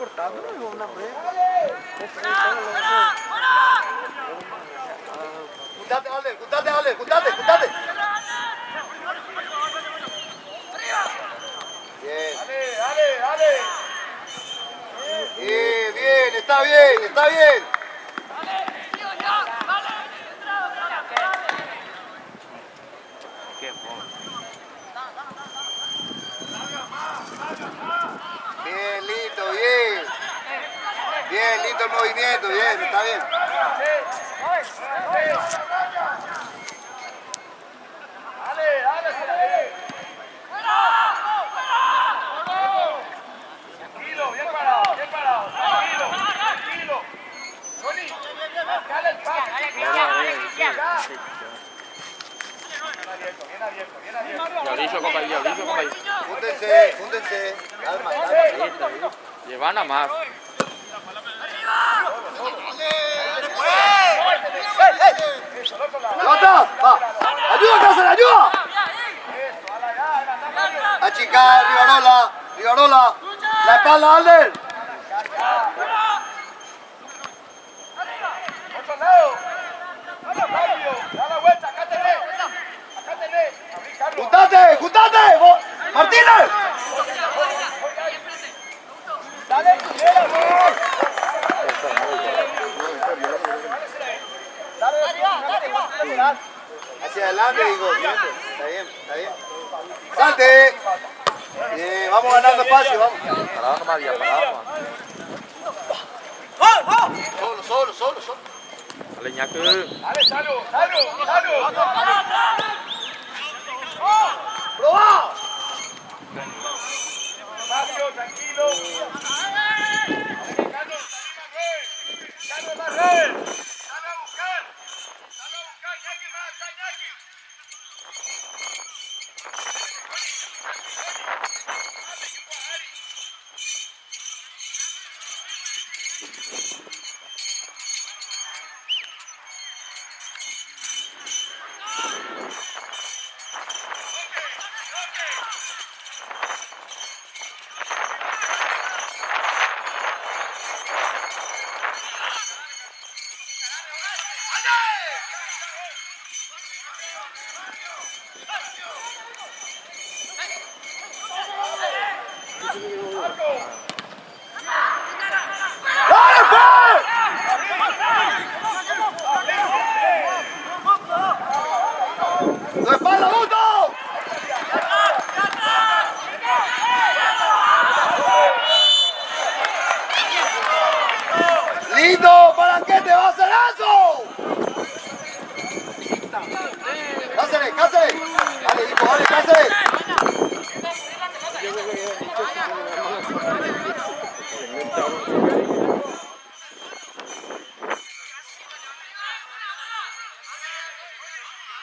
cortando, no una vez. Juntate, Ale, juntate, Ale, juntate, juntate. Bien. Ale. Bien, está bien, está bien. Bien, lindo, bien. Bien, lindo el movimiento, bien, está bien. Tranquilo, bien parado, tranquilo. Johnny, marcale el pase. Bien abierto. Diablillo, compañero. Júntense. Calma. Llevan a más. ¡Levanta! ¡Va! ¡Ayuda, Cáceres, ayuda! Achicar, Rivarola. La espalda, Alder. Otro lado. Da la vuelta, acá tenés. ¡Juntate! ¡Martínez! Dale, arriba. Hacia adelante, digo. Está bien. ¡Salte! Bien, vamos ganando espacio, vamos. Parado nomás, ya parado. Solo. Leñaque. Dale, salud. ¡Probá! Fabio, tranquilo. Carlos, Marrel. Dale a buscar, Iñaki más, está Iñaki. ¡Tu espalda, Gusto! ¡Lindo! ¿Para qué te va a hacer eso? Cáceres. Dale, hijo, dale, Cáceres.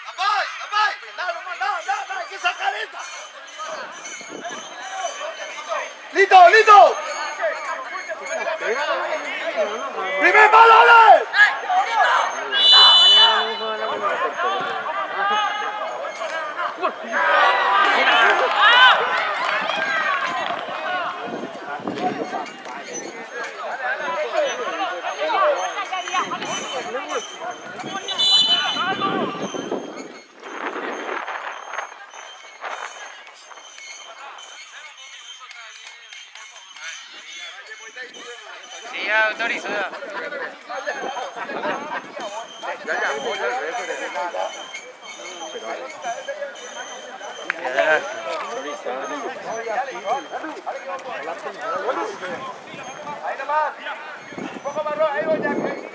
¡Apay! No, hay que sacar esta. ¡Listo! ¡Primer palo, dale! Sí, ya autorizo ya. Ahí nomás. Un poco más rojo, ahí voy, Iñaki.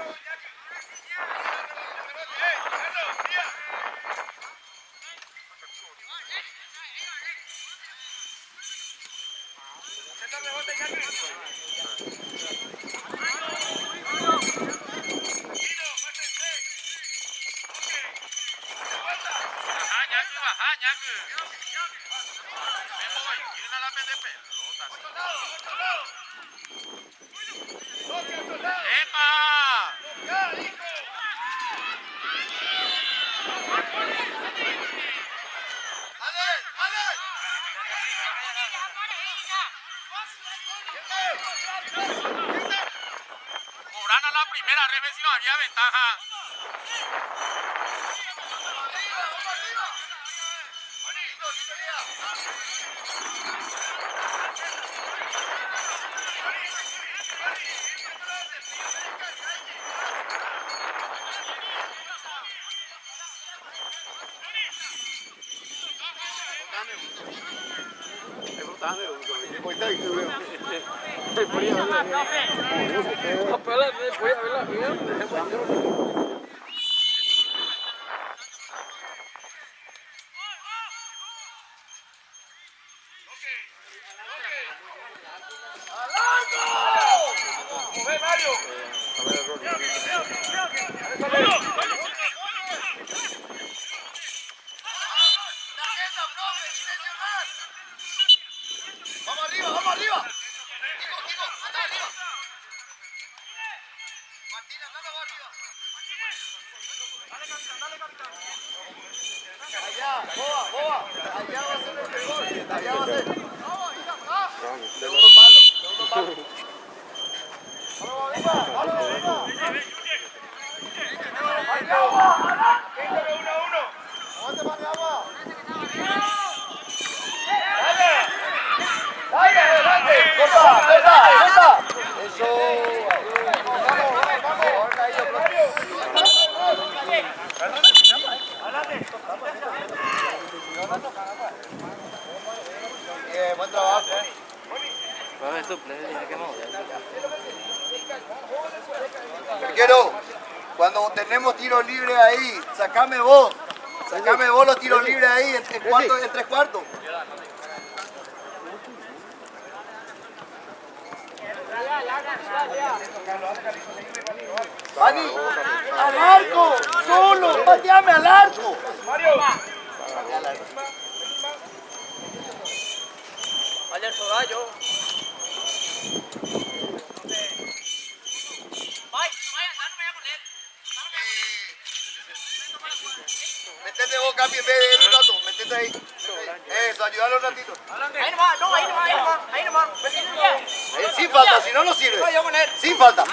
Cobran a la primera, revés si no había ventaja. Vamos arriba, vamos arriba. Digo, anda arriba. Martín, anda arriba. Allá, Boa. Allá va a ser el mejor. Allá va a ser. Segundo palo. Vamos arriba. Aguante, Maniagua. Corta. Eso. Bien, buen trabajo. Quiero, cuando tenemos tiro libre ahí, sacame vos los tiros libres ahí en 3/4. Vani, al arco, solo, pateame al arco. Vaya el sogallo. Metete vos, Capi, en vez de él un rato, metete ahí. Eso, ayúdalo un ratito. Ahí nomás. Sin falta, si no, no sirve. Sin falta.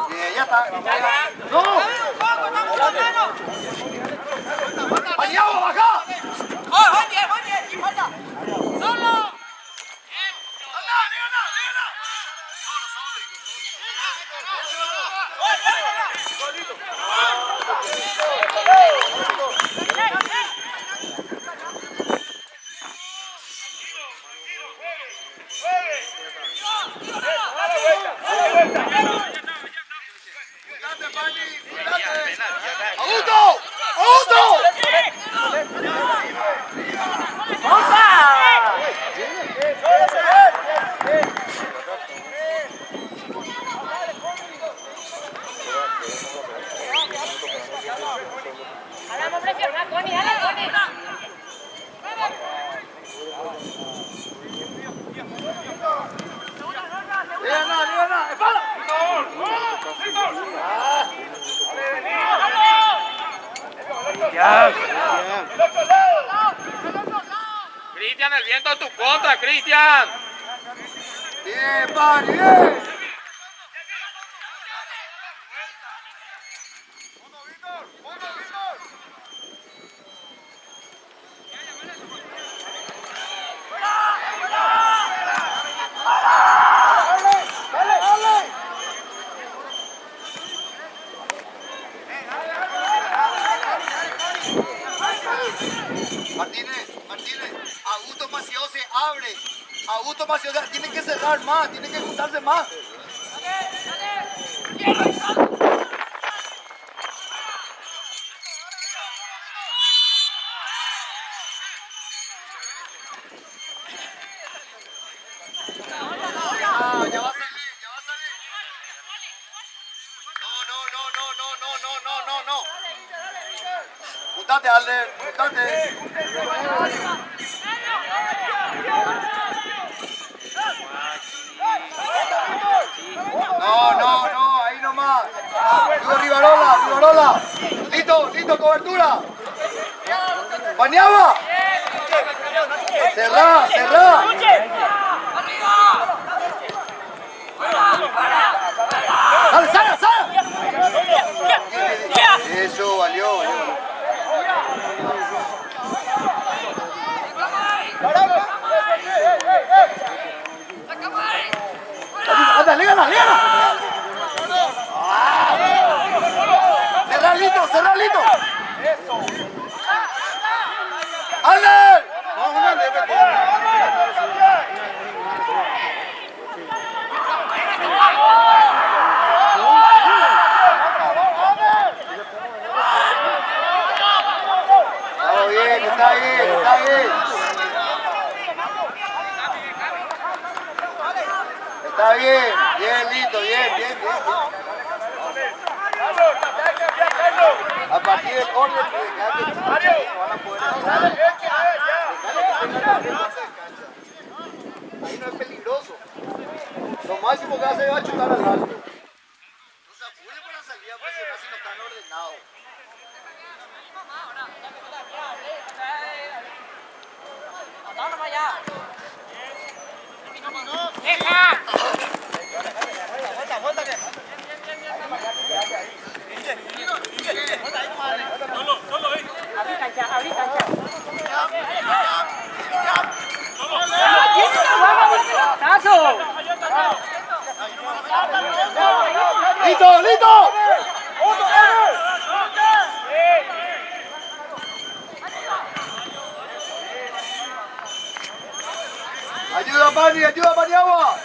Bien, ya está. ¡No! ¡Maniagua, baja! ¡Solo! ¡Auto! Cristian, el viento en tu contra, Cristian. Bien, Pani, bien. Martínez, Augusto Mació se abre. Augusto Mació tiene que cerrar más, tiene que juntarse más. Ya va a salir. No. Juntate, Alder, juntate. No, ahí nomás. Sigo Rivarola. Listo, cobertura. Maniagua. Cerrá. Está bien, bien, listo, bien. A partir del orden de que no van a poder entrar. Ahí no es peligroso. Lo máximo que hace va a chutar al alto. No se apuren para la salida, pues si no están ordenados. ¡Listo! Ayuda, Pani, agua.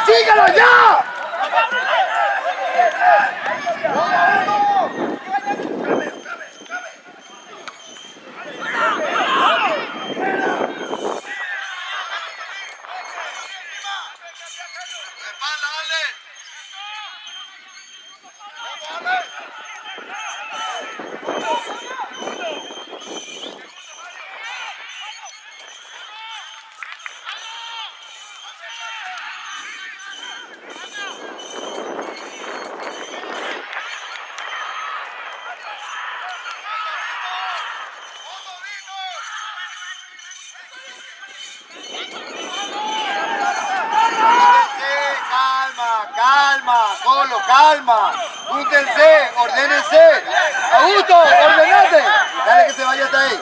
¡Síguelo ya! Calma, júntense, ordénense. Augusto, ordenate. Dale que se vaya hasta ahí.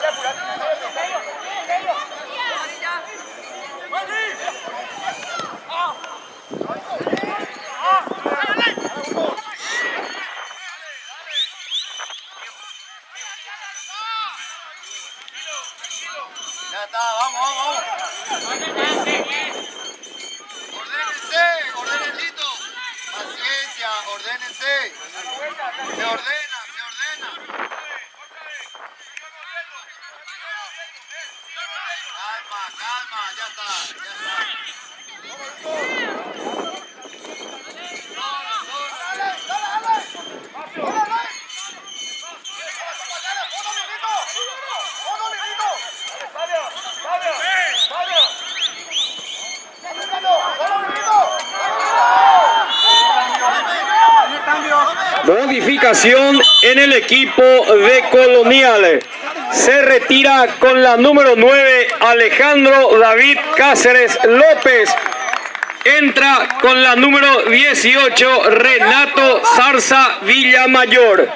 Ya está, vamos. Ordenenlito. Paciencia, ordénense. Se ordena. Calma, ya está. Modificación en el equipo de Colonial. Se retira con la número 9 Alejandro David Cáceres López. Entra con la número 18 Renato Zarza Villamayor.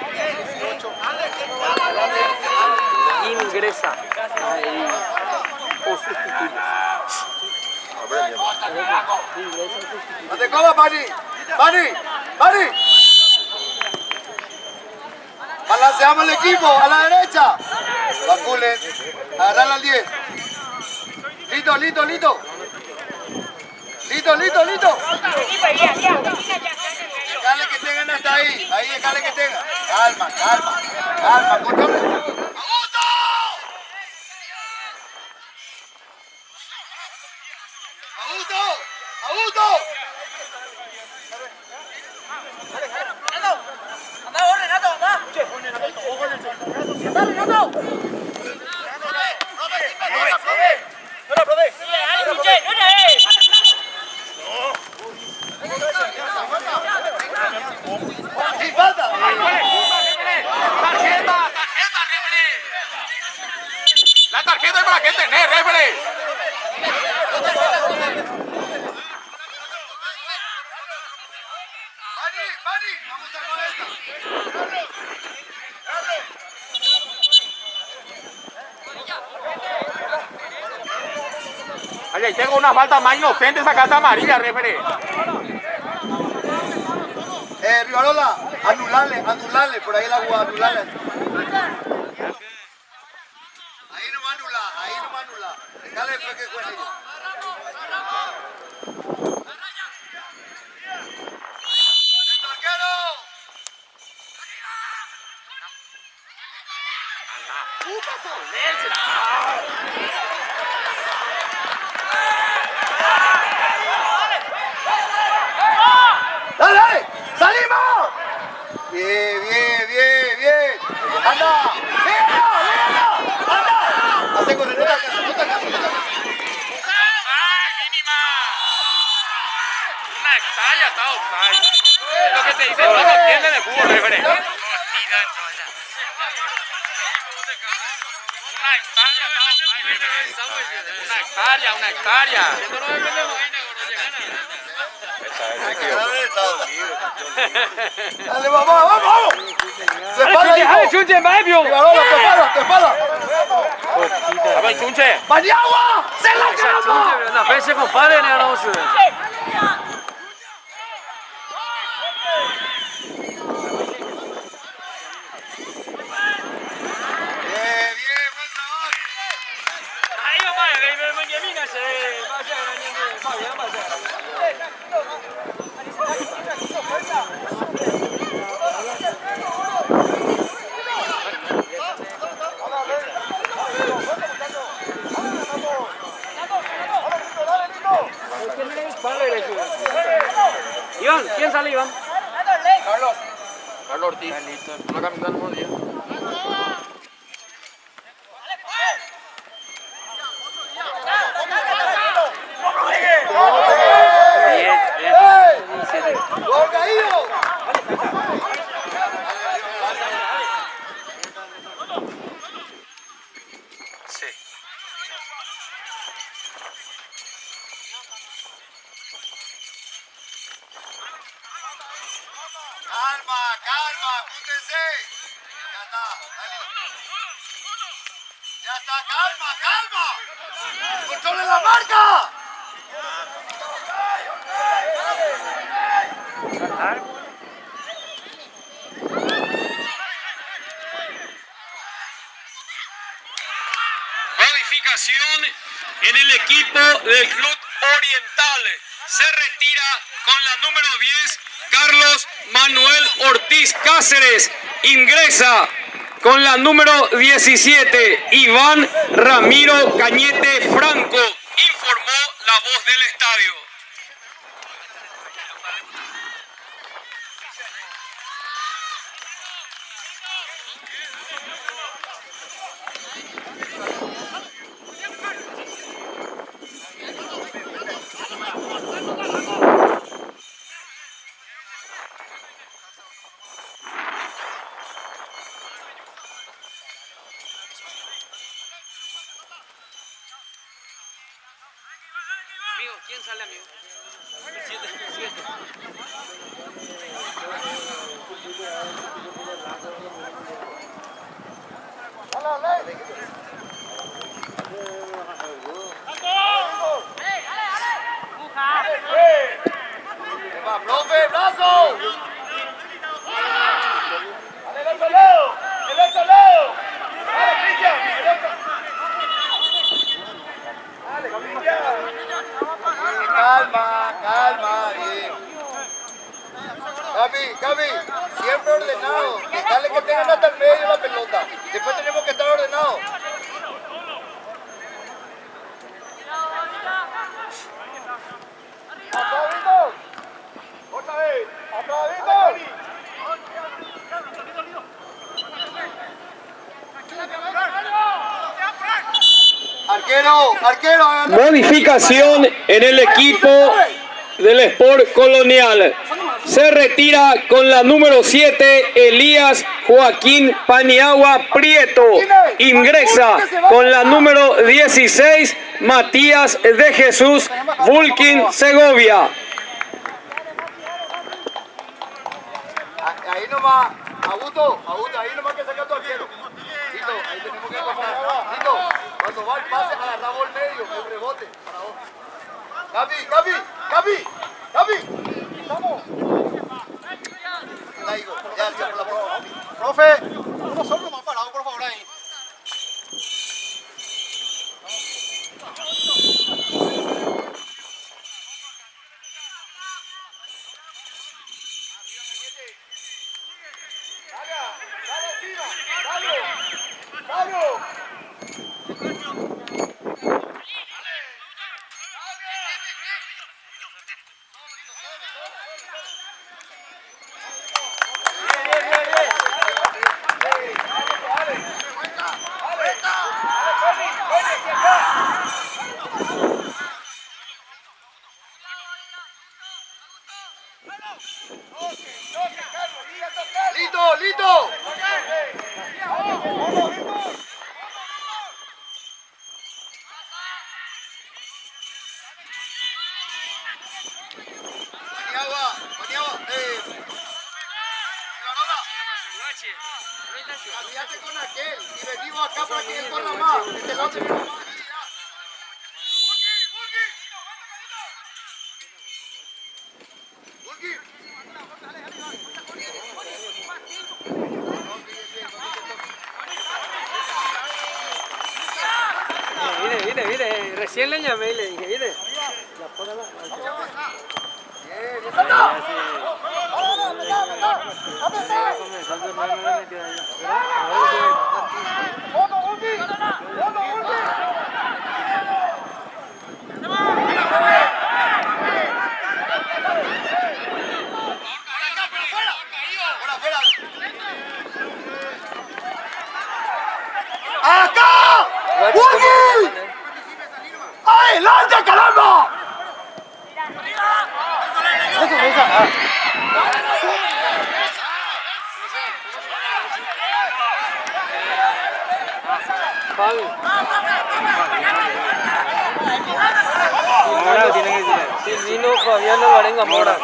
Ingresa. No te comas, Pani. Balanceamos el equipo a la derecha. Vaculen. Agarrar al 10. Listo. Déjale que tengan hasta ahí. Ahí déjale que tengan. Calma. Controle. ¡Augusto! Dani, vamos a armar esta. Carlos. Oye, tengo una falta más inocente, esa carta amarilla, refere. Rivarola, anularle, por ahí la jugada, anularle. Ahí no va a anular. Dale después que juegue. ¡El arquero! ¡Dale! ¡Salimos! Bien. ¡Anda! ¡Léalo! ¡Anda! Hace correr, no te alcanza. ¡Ay, mínima! Una hectárea está offside. Es lo que te dicen, no entienden el fútbol, refere. Una hectárea está offside, refere. Una hectárea. Dale, vamos. Dale, Chunche, Maepio. Rivarola, te espalda. A ver, Chunche. ¡Maniagua! ¡Se la caramba! Na vez compadre ne ara osu. Bien, buen trabajo. Ai yo mai ve me nge mina se. Ba se na ni ne ba ya ba se. Iván, ¿quién sale, Iván? Carlos Ortiz. Una camiseta número 10. ¡Gol caído! Sí. Calma, apúntense. Ya está, calma. ¡Controlen la marca! Modificación en el equipo del Club Oriental. Se retira con la número 10 Carlos Manuel Ortiz Cáceres. Ingresa con la número 17 Iván Ramiro Cañete Franco. Informó la voz del estadio. Amigo, ¿quién sale, amigo? ¡Va, profe, brazo! ¡El otro lado! ¡Dale, Cristian! ¡El otro! ¡Dale, Cristian! Calma, bien. Gaby, siempre ordenado. Dale que tengan hasta el medio la pelota. Después tenemos que estar ordenados. ¡Atrás, Víctor! ¡Otra vez! ¡Atrás, Víctor! Arquero. Modificación en el equipo del Sport Colonial. Se retira con la número 7 Elías Joaquín Paniagua Prieto. Ingresa con la número 16 Matías de Jesús Vulkin Segovia. ahí nomás, Augusto, ahí nomás que saca tu arquero. Listo, ahí tenemos que cortar. Listo, cuando va el pase, agarramos el medio, el rebote para vos. Gaby, estamos. Ahí, ya, por la prueba. Profe, uno solo más parado, por favor, ahí. ¡Listo! Cambiate con aquel y venimos acá para que él corra más. Este lado tenemos más. Viene, recién le llamé y le dije, viene. ¡Acá! ¡Wookie! ¡Adelante, caramba! Mora tiene que decir. Silvino, Fabián, Alvarenga, Mora.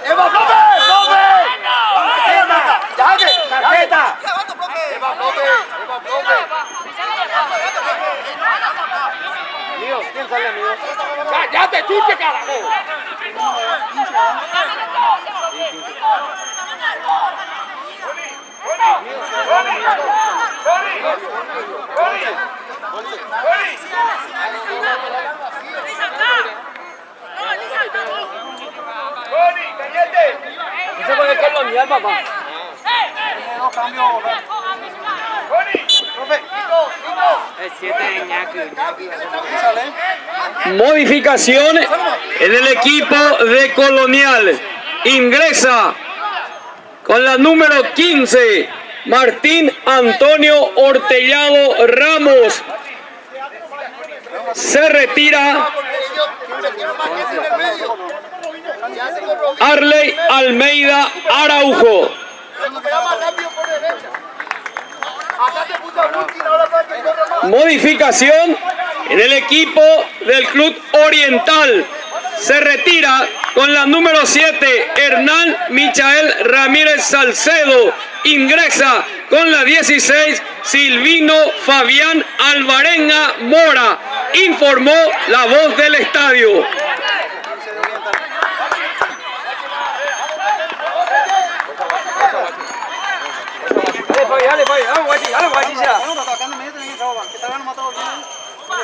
¡Eva, profe! ¡Tarjeta! ¡Eva, profe! Mío, ¿quién sale, amigo? ¡Cállate, chuche, carajo! Eso puede ser colonial, papá. El 7 de Ñaco. Modificación en el equipo de Colonial. Ingresa con la número 15, Martín Antonio Hortellado Ramos. Se retira Arley Almeida Araujo. Modificación en el equipo del Club Oriental. Se retira con la número 7, Hernán Michael Ramírez Salcedo. Ingresa con la 16, Silvino Fabián Alvarenga Mora. Informó la voz del estadio. Dale, Fabi, dale, guachilla.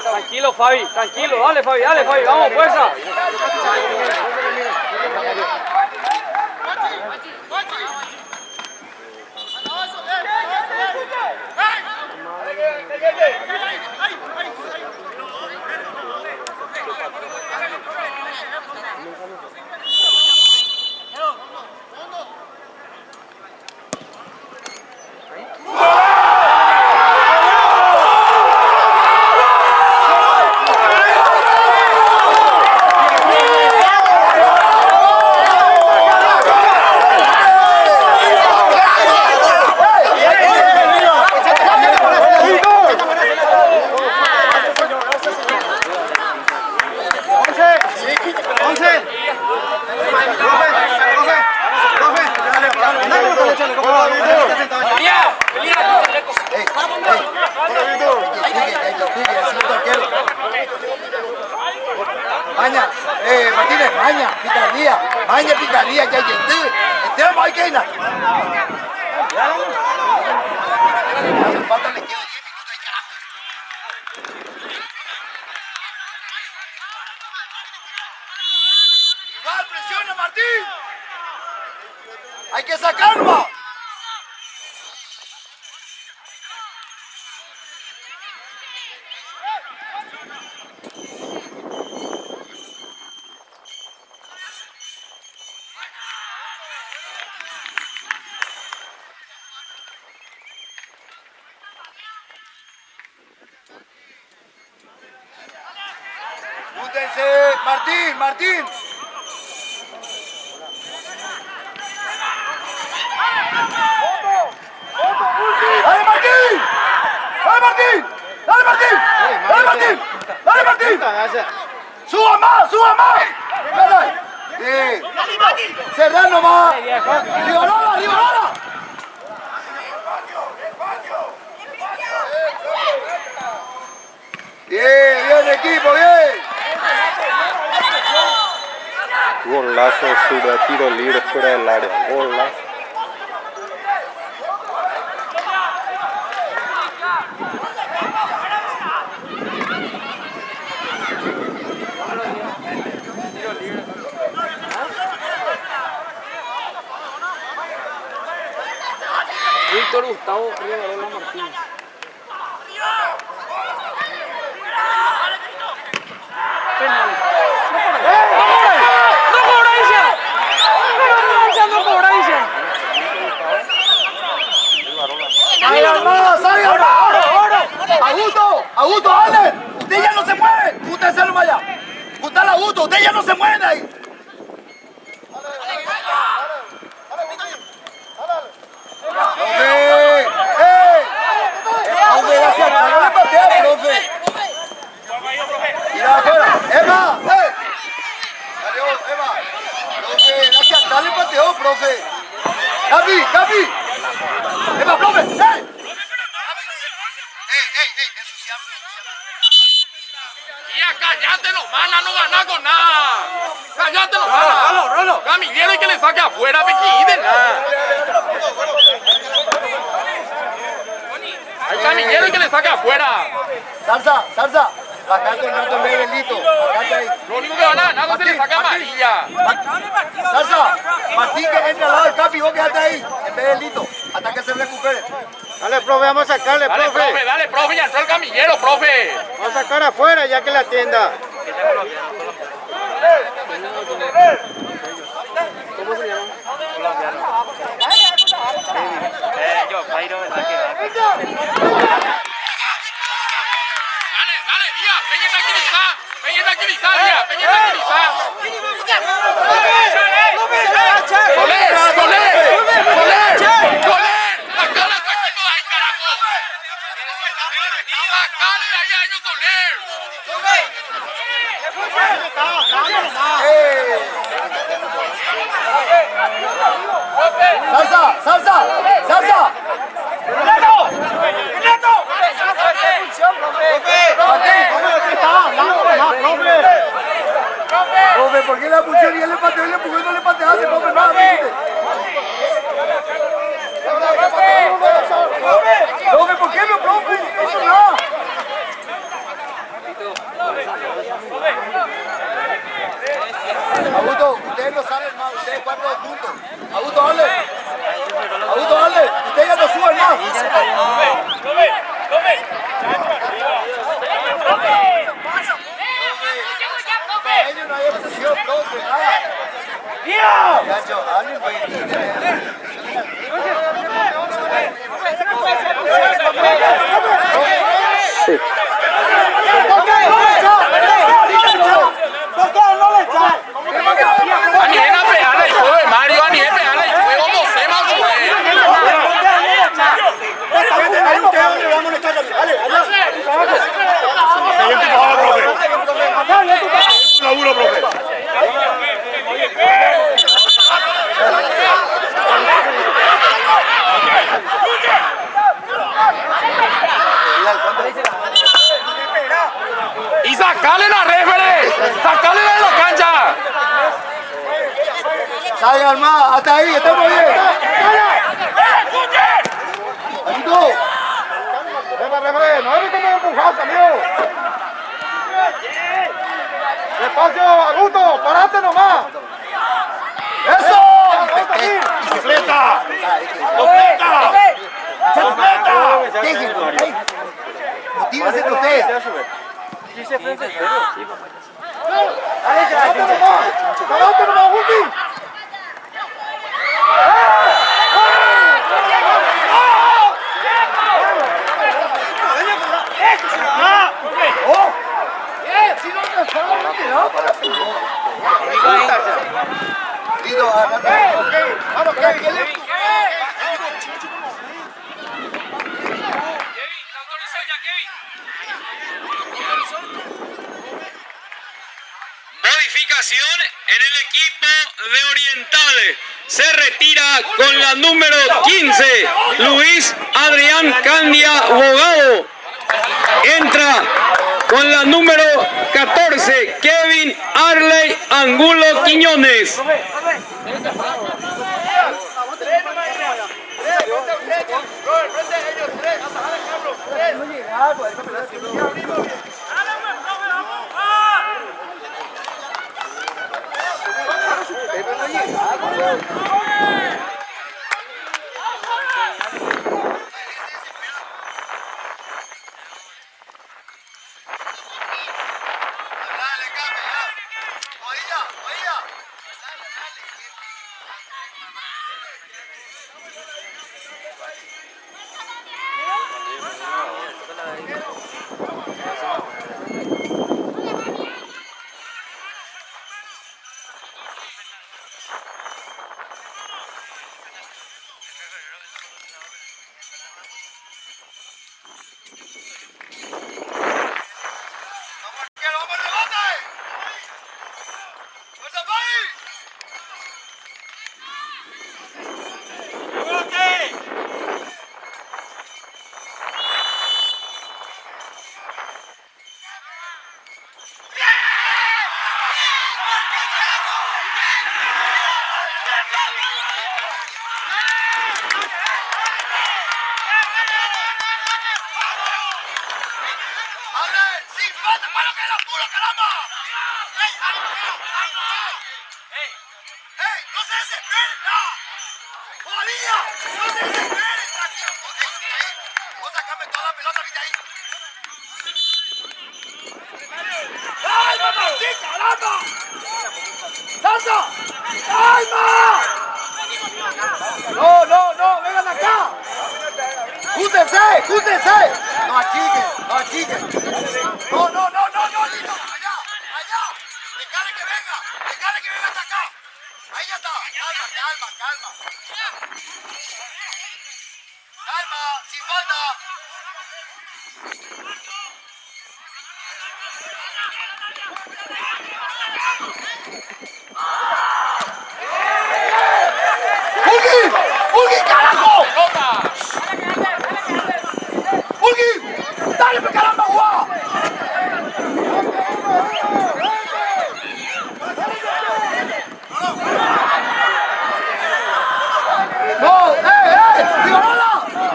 Tranquilo, Fabi, tranquilo, dale, Fabi, vamos, fuerza. Hay picaría que hay gente. Tenemos hay que ir. Hace falta le queda 10 minutos ahí, carajo. Igual, presiona Martín. Hay que sacarlo. Júntense, Martín, Martín. ¡Dale, Martín! ¡Dale, Martín! ¡Dale, Martín! ¡Dale, Martín! ¡Dale, Martín! ¡Suba más! ¡Suba más! ¡Dale! ¡Sí! ¡Serrano más! ¡Rivarola! ¡Rivarola! ¡Bien! ¡Bien, equipo! ¡Bien! Golazo de tiro libre fuera del área. Golazo. Víctor Gustavo Rivarola Martínez. Penal. No cobra Isia. No cobra Isia. ¡Salgan más! ¡Salgan más! ¡Augusto! ¡Augusto, Ale! ¡Usted ya no se mueve! ¡Usted se lo vaya! ¡Usted al Augusto! ¡Usted ya no se mueve de ahí! ¡Profe! ¡Ey! ¡Profe, gracias! ¡No le patea, profe! ¡Tira afuera! ¡Emma! ¡Ey! ¡Dale, Emma! ¡Profe, gracias! ¡Dale pateo, profe! ¡Capi! ¡Capi! ¡Emma, profe! ¡Ey! Ya cállate nomás, no ganás con nada. Cállate nomás. Rolo. Camillero y que le saque afuera, Pequi, de nada. Hay camillero y que le saque afuera. Salsa, salsa. Acá con Nato Belito. Acá ahí. Lo único que van a ganar es que le saque amarilla. Salsa. Martín que entra al lado del Capi, vos quedate ahí. En vez de Belito. Hasta que se recupere. Dale, profe, vamos a sacarle, profe. Dale, profe, ya entró el camillero, profe. Vamos a sacar afuera ya que la atienda. ¿Cómo se llama? Yo, Jairo, ¿verdad que Dale, Día, Peña tranquiliza, Día, Peña tranquiliza. Soler, sacale a tu equipo de ahí, carajo. Sacale de ahí a ellos, Salsa, salsa, salsa. Profe, ¿por qué la pusieron y él le pateó y le empujó y no le pateaste, profe? Nada, profe, ¿por qué no, profe? No hizo nada. Augusto, ustedes no salen más, ustedes 4 puntos. Augusto, dale. Augusto, dale. Ustedes ya no suben más. Para ellos no hay obsesión, profe, nada. Muchacho, alguien fue Ani ven a pegarle el juego de Mario, Ani ven a pegarle el juego, no sé, más laburo, profe. Y sacale la refere, sacale de la cancha. Salgan más, hasta ahí, estamos bien. Ayudo. No es como empujado, amigo. Despacio, Augusto, parate nomás. ¡Eso! ¡Bicicleta! Motívense con ustedes. ¡Parate nomás, Agustín! Vamos, Kevin. Modificación en el equipo de Orientales. Se retira con la número 15, Luis Adrián Candia Bogado. Entra con la número 14, Kevin Arley Angulo Quiñones. No, vengan acá. Júntense. No achiquen. No, listo. Allá. Dejale que venga hasta acá. Ahí ya está. Calma. Calma, sin falta. ¡Fulgi, carajo! ¡Fulgi! ¡Dale, caramba, guau! ¡No!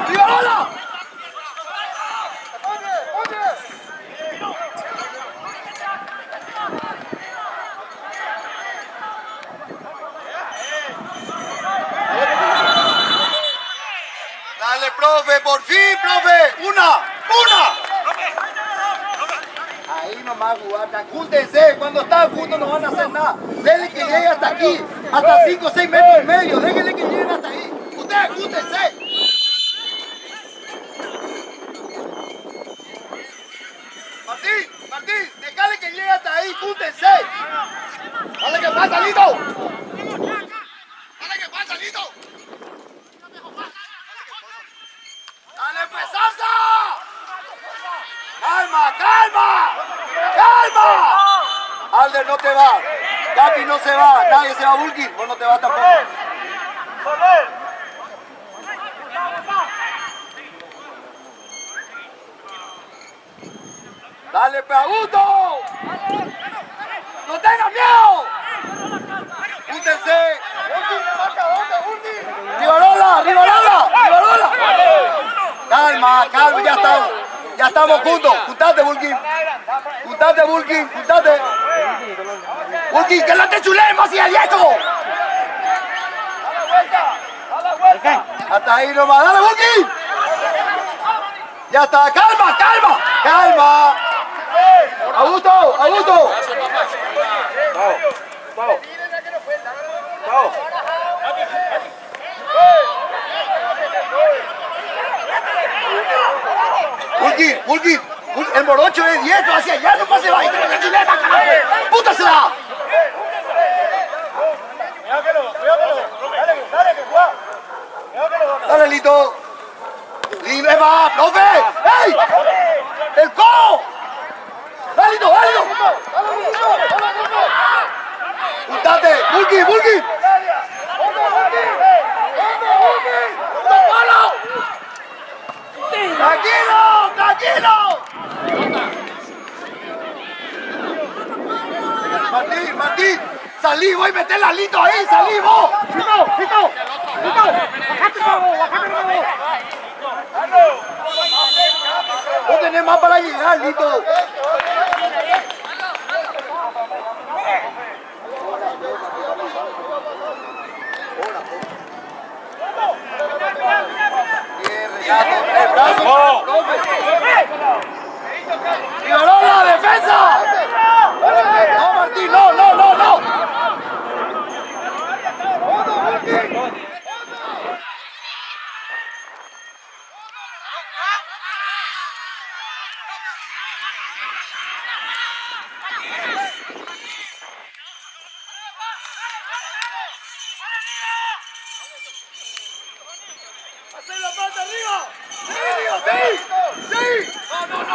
¡Rivarola! Dale, profe, por fin, profe. ¡Una! Ahí nomás, Guata. Júntense. Cuando están juntos no van a hacer nada. Déjenle que llegue hasta aquí. Hasta 5 o 6 metros y medio. Déjenle que lleguen hasta ahí. Ustedes, júntense. Martín, déjale que llegue hasta ahí. Júntense. Dale, que pasa, Lito. ¡Dale, pues, Salsa! ¡Calma! Alder no te va. Capi no se va. Nadie se va a Vulkin. Vos no te vas tampoco. ¡Dale, Peaguto! ¡No tengas miedo! ¡Júntense! calma, ya estamos juntos. Juntate, Bulkin. Juntate, Bulkin, juntate. Bulkin, que no te chulemos hacia Diego. Hasta ahí nomás, dale, Bulkin. Ya está, calma. Augusto. Bulkin, el morocho es Diego, hacia allá, no pase va, y te chuleta, carajo. ¡Puta se da! Dale, Lito. Libre va, profe. ¡Ey! ¡El codo! ¡Dale, Lito! ¡Juntate! ¡Bulkin! ¡Tranquilo! Martín, salí, voy a meter a Lito ahí, salí vos. Lito, bajate vos. Vos tenés más para llegar, Lito. El brazo. ¡Liberó la defensa! No, Martín, no. ¡Hacé la pata arriba! ¡Sí! ¡No! ¡No,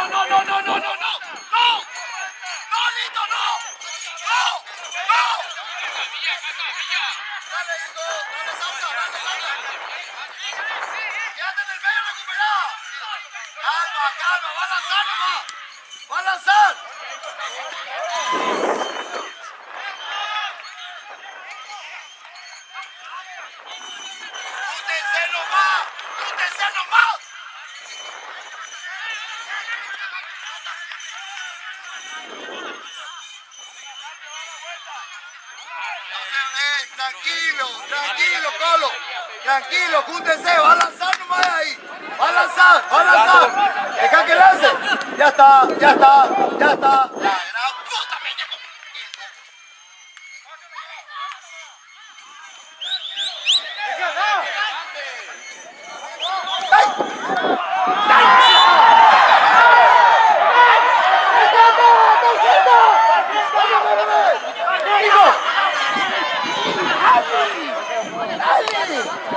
Lito, no! ¡Dale, Lito! ¡Dale, salsa! ¡Quédate en el medio, recuperá! Calma, va a lanzar nomás. ¡Va a lanzar! ¡Júntense nomás! Tranquilo, Colo. Tranquilo, júntense, va a lanzar nomás ahí. Va a lanzar. Deja que lance. Ya está. La gran puta me llegó.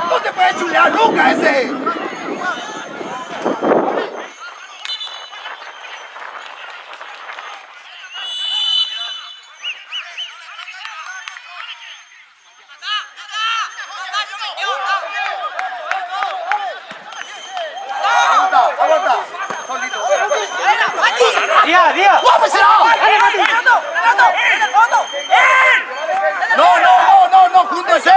¡No te puedes chulear nunca ese! Aguanta. Solito. ¡Día! ¡Guápesela! No, júntense.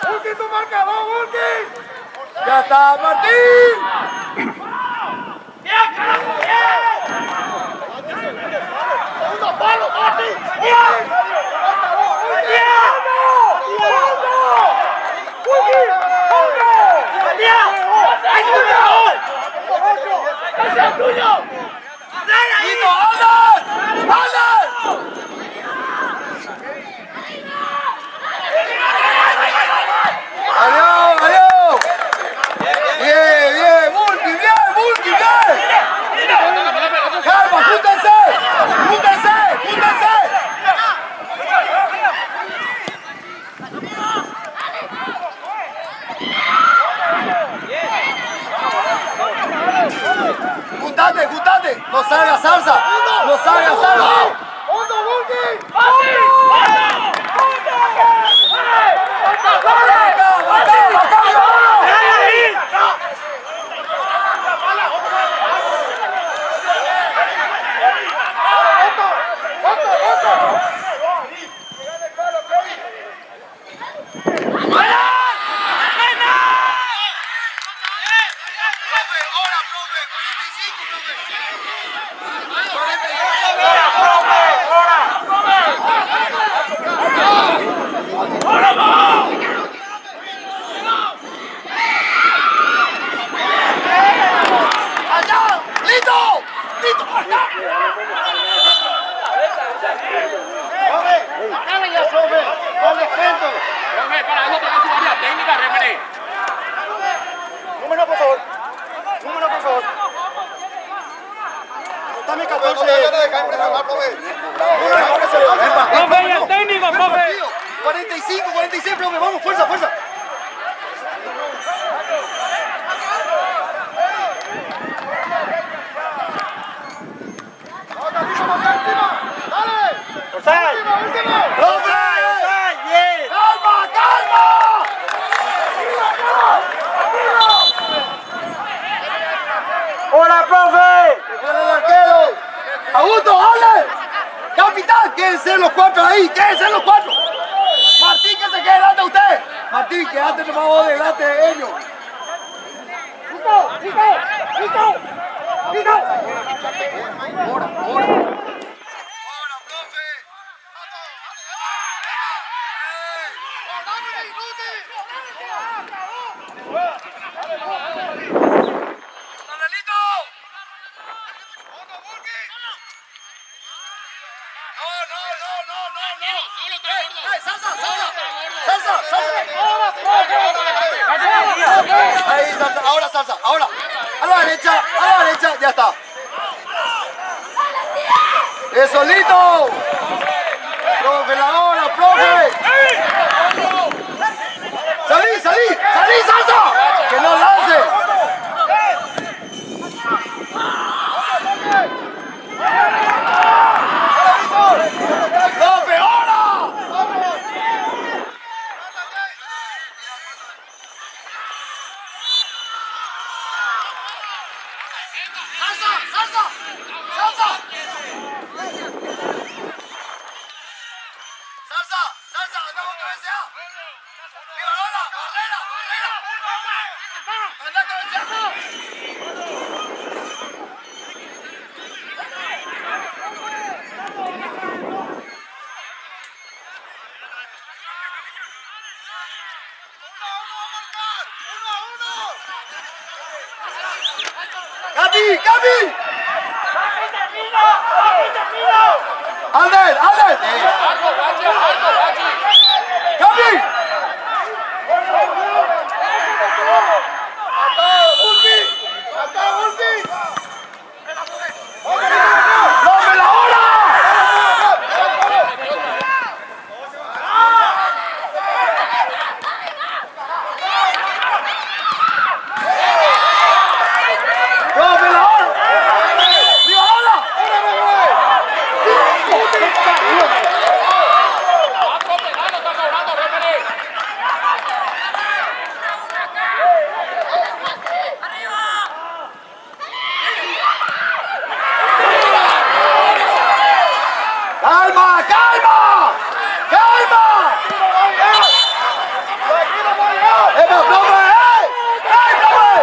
¡Bulkin, tu marcador, Bulkin! ¡Ya está, Martín! ¡Bien, carajo, bien! ¡Segundo palo, Martín! ¡Bien! ¡Lito, ¡Alan! ¡Adiós! Bien, Bulkin, bien! ¡Calma, júntense! ¡Juntate! ¡No salga salsa! ¡Hondo, Bulkin! ¡Vaya! Profe, hora, profe. 45, profe. 45. ¡Allá! ¡Listo! ¡Listo! ¡Allá! ¡Dale ya, profe! ¡Con descuento! Profe, para eso tiene su área técnica, referee. Número, por favor. Número, por favor. Dame 14. Profe, y el técnico, profe. 45, 46, profe. Vamos, fuerza, fuerza. ¡Hola, profe! ¡El arquero! ¡Augusto, hable! ¡Capitán! ¡Quédense los cuatro ahí! ¡Quédense los cuatro! ¡Martín, que se quede delante de usted! ¡Martín, quédate nomás vos delante de ellos! ¡Listo! ¡Listo! ¡Listo! ¡Listo! ¡Ahora, ahora! ¡Ahora, profe! Ahí, salsa, ahora salsa, ahora. A la derecha, ya está. ¡Eso, listo! ¡Profe, la hora, profe! ¡Salí, salí! ¡Salí, salsa! ¡Que no lance! ¡Profe, hora! ¡Salsa, salsa! ¡Salsa! ¡Salsa! ¡Salsa! ¡Andamos cabecea! ¡Viva Lola! ¡Barrera! ¡Barrera! ¡Anda cabeceando! ¡Gabi! ¡Gabi! ¡Alder! ¡Alder! ¡Gabi! ¡Dame la hora! ¡Dame la hora! ¡Viva Lola! ¡Calma! ¡Calma! ¡Calma! ¡Epa, profe! ¡Ey, profe!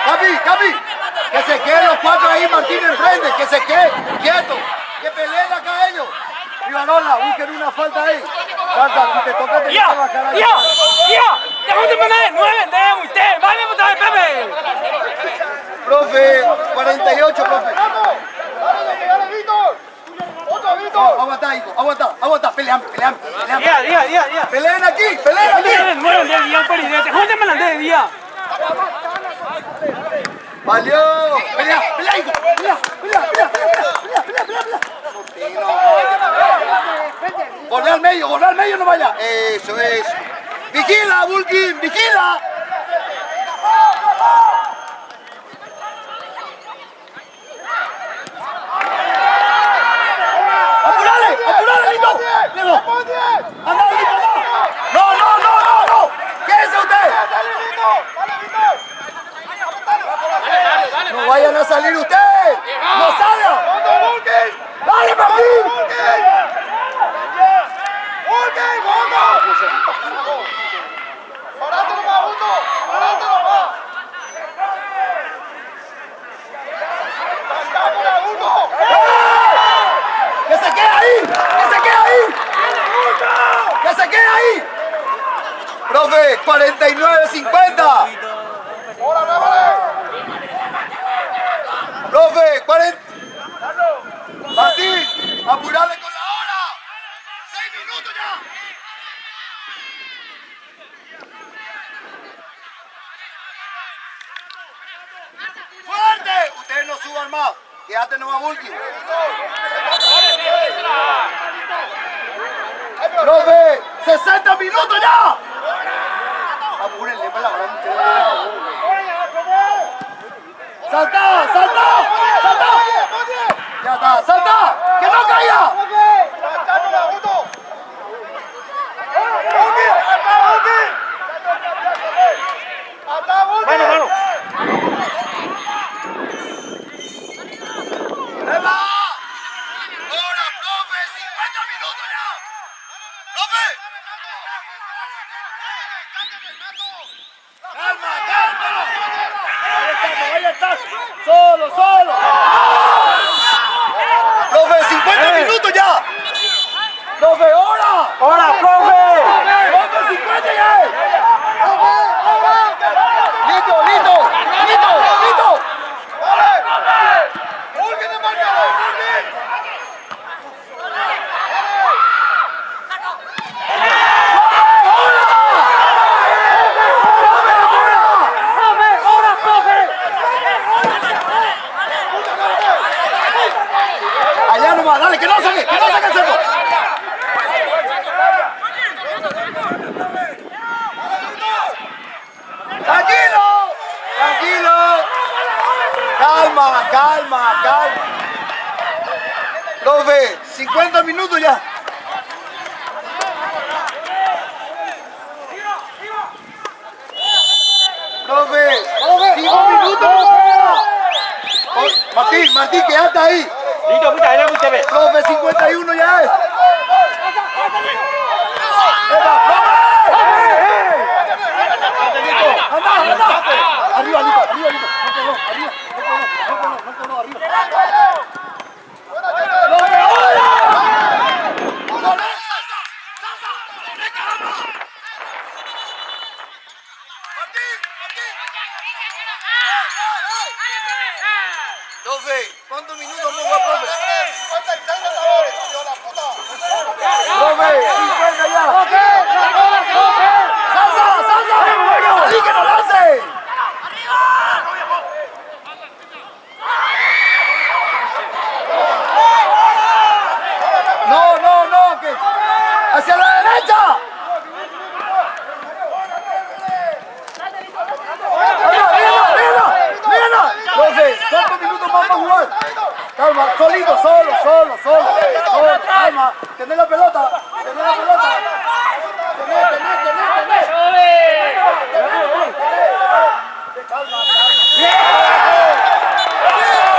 ¡Capi, Capi! Que se queden los cuatro ahí, Martín enfrente, que se quede quieto, que peleen acá ellos. Viva Lola, busquen una falta ahí. Salta, si te toca te ¡Ya! la cara. ¡Ya! ¡Ya! ¡Déjame poner! ¡9! ¡Déjame usted! ¡Vale, puta de Pepe! Profe, 48, profe. ¡Dale, Víctor! ¡Otro, Víctor! Aguanta, hijo, aguanta. Pelean. ¡Ya! Peleen aquí, peleen aquí. ¡Nueve de día, un peridete! ¡Jódeme la de día! ¡Valió! ¡Pelea, hijo! ¡Pelea! Volvé al medio, no vaya. Eso es. ¡Vigila, Vulkin! ¡Vigila! ¡Apurale, Lito! ¡Anda, Lito, no! ¡Quédese usted! ¡No vayan a salir ustedes! ¡No salgan! ¡Dale, Martín! ¡Parate nomás, Augusto! ¡Parate nomás! Profe, 49-50. Profe, 40. Martín, apurale con la hora. 6 minutos ya. ¡Fuerte! Ustedes no suban más. Quédate nomás, Bulky. Profe, 60 minutos ya. Apúrenle para la gran. ¡Salta! ¡Salta! ¡Salta! Ya está, salta. ¡Que no caiga! Mano, mano. ¡Eva! ¡Ahora, profe! ¡50 minutos ya! ¡Profe! ¡Calma, calma! Ahí está. ¡Solo, solo! ¡Profe, 50 minutos ya! ¡Profe, ahora! ¡Hola, profe! ¡Profe, 50 ya! ¡Listo, listo! ¡Listo, listo! Allá nomás, dale, que no saque el centro. Tranquilo, tranquilo. Calma, calma, calma. Profe, 50 minutos ya. Profe, 5 minutos. Martín, quédate ahí. Listo, muchas gracias, muchas gracias. Profe, 51 ya es. ¡Eva, profe! ¡Anda! Arriba, Lito, arriba, Lito. No, arriba. No, arriba. ¡Profe, ahora! Profe, ¿cuántos minutos no va, profe? 56 jugadores, tío, la puta. Profe, 50 ya. ¡Salsa! ¡Salí que no lance! No, que hacia la derecha. ¡Mira! Profe, ¿cuántos minutos vamos a jugar? Calma, solito, solo. Calma, tener la pelota.